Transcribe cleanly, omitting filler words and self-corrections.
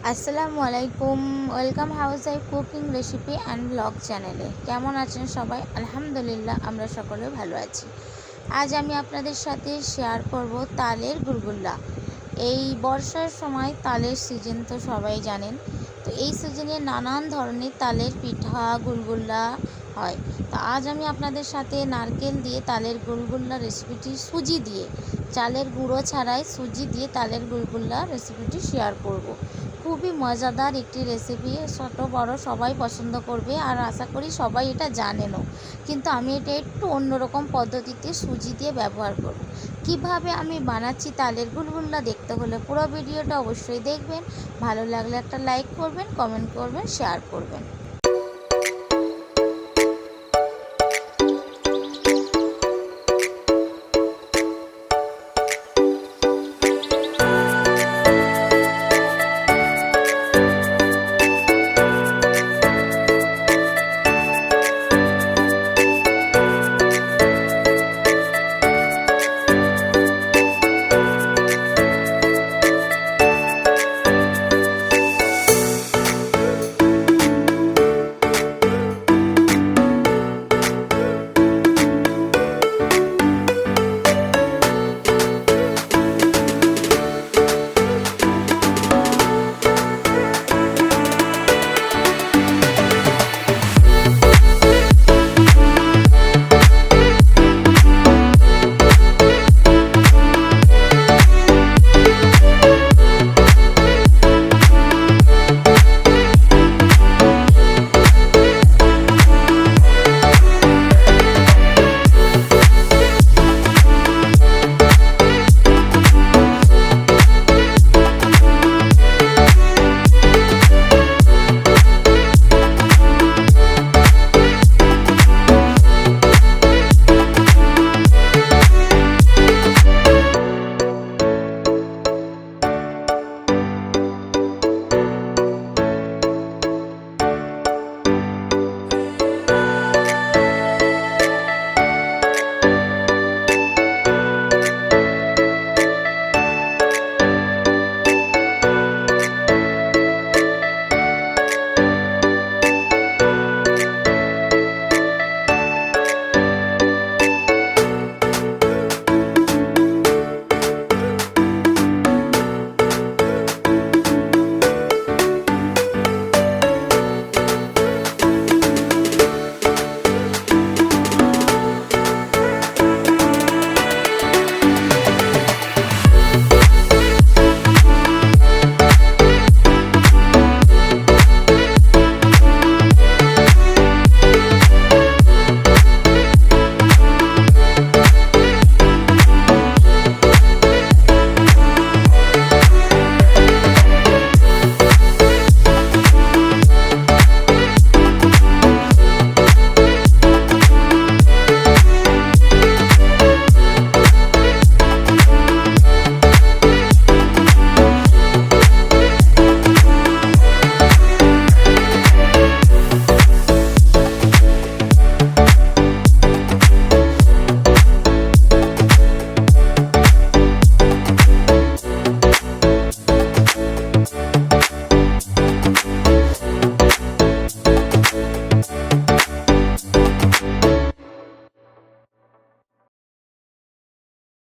আসসালামু আলাইকুম। Welcome house wife cooking recipe and blog চ্যানেলে। কেমন আছেন সবাই? আলহামদুলিল্লাহ, আমরা সকলে ভালো আছি। আজ আমি আপনাদের সাথে শেয়ার করব তালের গুলগুল্লা। এই বর্ষার সময় তালের সিজন তো সবাই জানেন। তো এই সিজনে নানান ধরনের তালের পিঠা গুলগুল্লা হয়। তো আজ আমি আপনাদের সাথে নারকেল দিয়ে তালের গুলগুল্লা রেসিপিটি, সুজি দিয়ে, চালের গুঁড়ো ছাড়াই সুজি দিয়ে তালের গুলগুল্লা রেসিপিটি শেয়ার করব। খুবই মজাদার একটি রেসিপি, ছোট বড় সবাই পছন্দ করবে আর আশা করি সবাই এটা জানেনও। কিন্তু আমি এটা একটু অন্যরকম পদ্ধতিতে সুজি দিয়ে ব্যবহার করব। কিভাবে আমি বানাচ্ছি তালের গুলগুল্লা দেখতে হলে পুরো ভিডিওটা অবশ্যই দেখবেন। ভালো লাগলে একটা লাইক করবেন, কমেন্ট করবেন, শেয়ার করবেন।